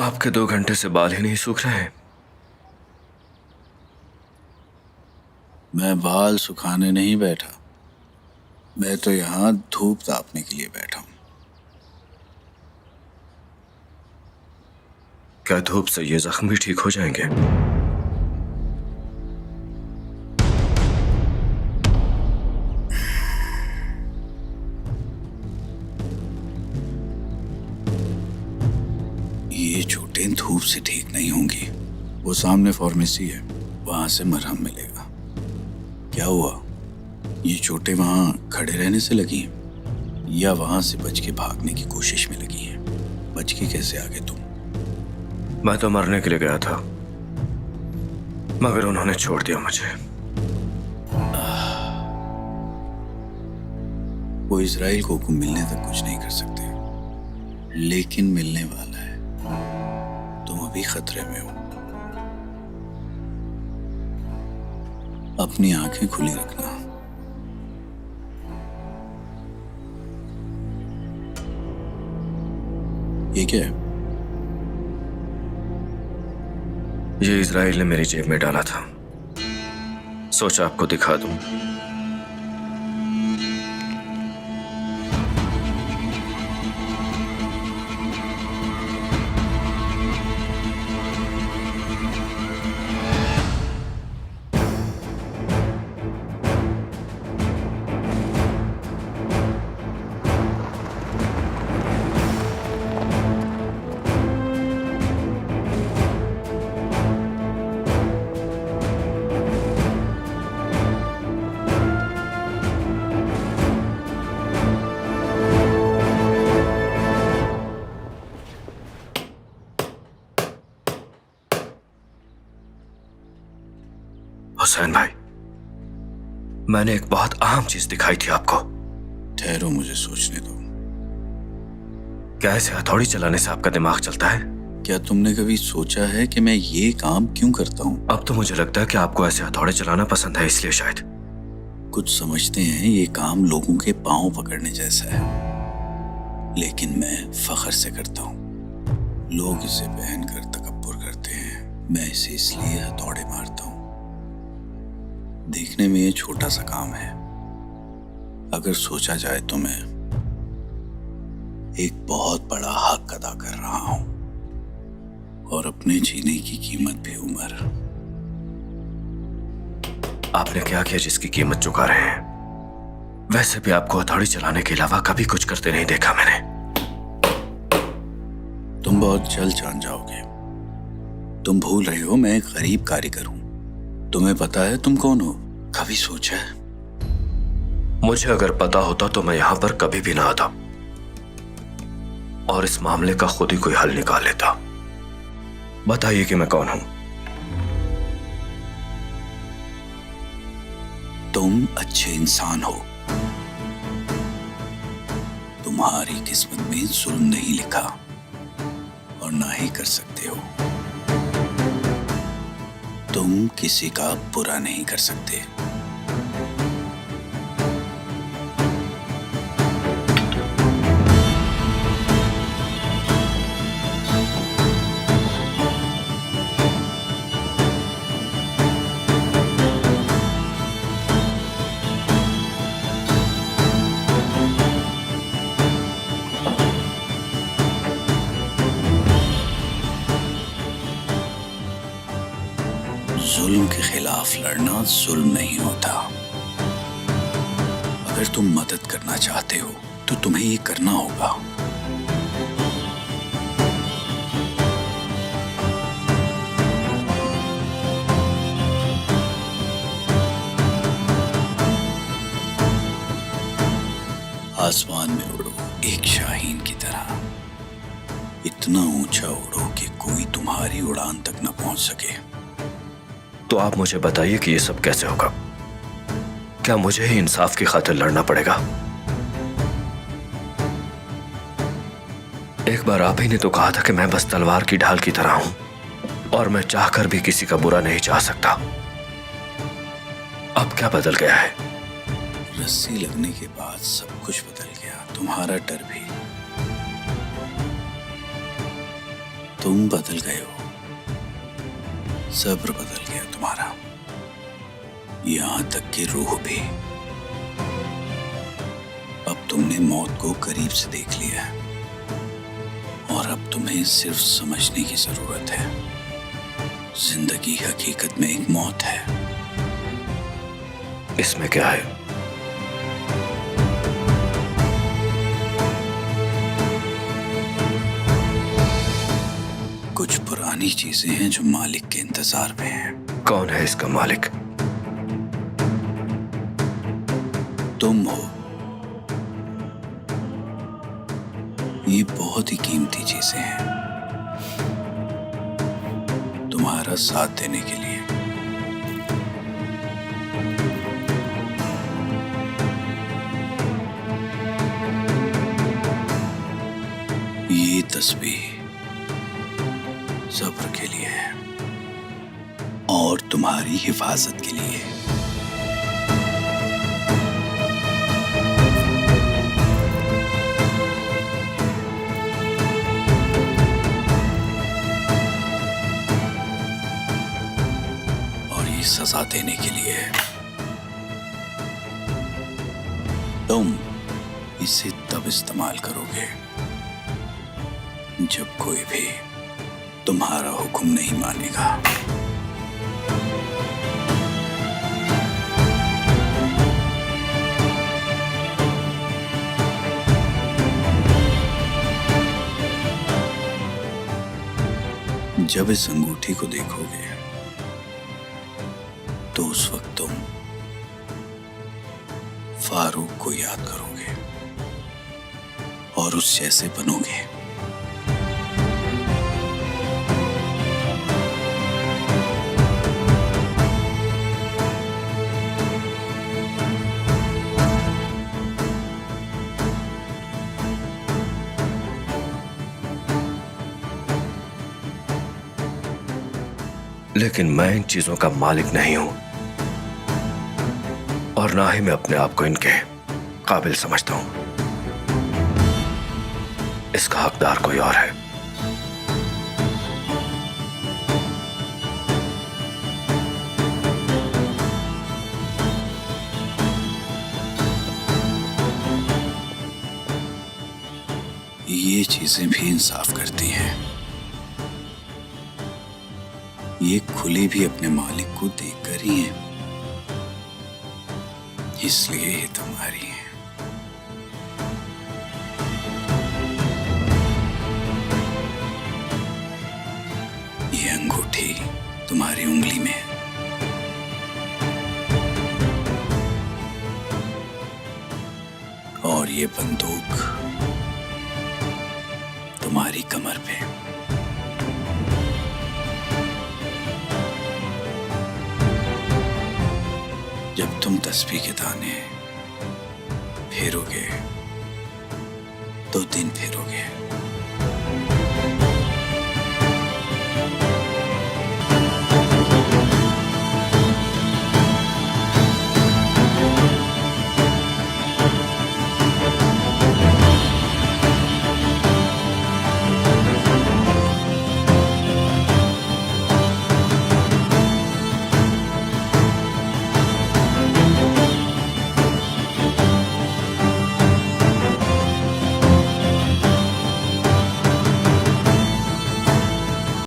आपके 2 घंटे से बाल ही नहीं सूख रहे हैं। मैं बाल सुखाने नहीं बैठा, मैं तो यहाँ धूप तापने के लिए बैठा हूँ। क्या धूप से ये जख्म भी ठीक हो जाएंगे? ये चोटें धूप से ठीक नहीं होंगी। वो सामने फार्मेसी है, वहां से मरहम मिलेगा। क्या हुआ? ये चोटें वहां खड़े रहने से लगी हैं या वहां से बच के भागने की कोशिश में लगी हैं? बच के कैसे आ गए तुम? मैं तो मरने के लिए गया था, मगर उन्होंने छोड़ दिया मुझे। वो इजराइल को हुक्म मिलने तक कुछ नहीं कर सकते, लेकिन मिलने वाला है। तुम अभी खतरे में हो। अपनी आंखें खुली रखना। ये क्या है? ये इजराइल ने मेरी जेब में डाला था, सोचा आपको दिखा दूं। हुसैन भाई, मैंने एक बहुत अहम चीज दिखाई थी आपको। ठहरो, मुझे सोचने दो। क्या ऐसे हथौड़ी चलाने से आपका दिमाग चलता है? क्या तुमने कभी सोचा है कि मैं ये काम क्यों करता हूँ? अब तो मुझे लगता है कि आपको ऐसे हथौड़े चलाना पसंद है, इसलिए शायद। कुछ समझते हैं ये काम लोगों के पांव पकड़ने जैसा है, लेकिन मैं फख्र से करता हूँ। लोग इसे पहनकर तकब्बुर करते हैं, मैं इसे इसलिए हथौड़े मारता हूँ। देखने में ये छोटा सा काम है, अगर सोचा जाए तो मैं एक बहुत बड़ा हक अदा कर रहा हूं, और अपने जीने की कीमत भी। उमर, आपने क्या किया जिसकी कीमत चुका रहे हैं? वैसे भी आपको हथौड़ी चलाने के अलावा कभी कुछ करते नहीं देखा मैंने। तुम बहुत जल्द जान जाओगे। तुम भूल रहे हो मैं एक गरीब कारीगर हूं। तुम्हें पता है तुम कौन हो? कभी सोचा है? मुझे अगर पता होता तो मैं यहां पर कभी भी ना आता और इस मामले का खुद ही कोई हल निकाल लेता। बताइए कि मैं कौन हूं? तुम अच्छे इंसान हो। तुम्हारी किस्मत में जुल्म नहीं लिखा और ना ही कर सकते हो। तुम किसी का बुरा नहीं कर सकते। जुल्म के खिलाफ लड़ना जुल्म नहीं होता। अगर तुम मदद करना चाहते हो तो तुम्हें ये करना होगा। आसमान में उड़ो एक शाहीन की तरह, इतना ऊंचा उड़ो कि कोई तुम्हारी उड़ान तक न पहुंच सके। तो आप मुझे बताइए कि यह सब कैसे होगा? क्या मुझे ही इंसाफ की खातिर लड़ना पड़ेगा? एक बार आप ही ने तो कहा था कि मैं बस तलवार की ढाल की तरह हूं और मैं चाहकर भी किसी का बुरा नहीं चाह सकता। अब क्या बदल गया है? रस्सी लगने के बाद सब कुछ बदल गया, तुम्हारा डर भी। तुम बदल गए हो, सब्र बदल गया तुम्हारा, यहां तक कि रूह भी। अब तुमने मौत को करीब से देख लिया है और अब तुम्हें सिर्फ समझने की जरूरत है। जिंदगी हकीकत में एक मौत है। इसमें क्या है? कुछ पुरानी चीजें हैं जो मालिक के इंतजार में हैं। कौन है इसका मालिक? तुम हो। ये बहुत ही कीमती चीजें हैं तुम्हारा साथ देने के लिए। ये तस्बीह सब्र के लिए है और तुम्हारी हिफाजत के लिए। और ये सजा देने के लिए है। तुम इसे तब इस्तेमाल करोगे जब कोई भी तुम्हारा हुक्म नहीं मानेगा। जब इस अंगूठी को देखोगे तो उस वक्त तुम फारूक को याद करोगे और उस जैसे बनोगे। लेकिन मैं इन चीजों का मालिक नहीं हूं और ना ही मैं अपने आप को इनके काबिल समझता हूं। इसका हकदार कोई और है। ये चीजें भी इंसाफ करती हैं। ये खुली भी अपने मालिक को देखकर ही है, इसलिए ये तुम्हारी है। ये अंगूठी तुम्हारी उंगली में है और ये बंदूक तुम्हारी कमर पे। जब तुम तस्बीह के दाने फेरोगे तो दिन फेरोगे।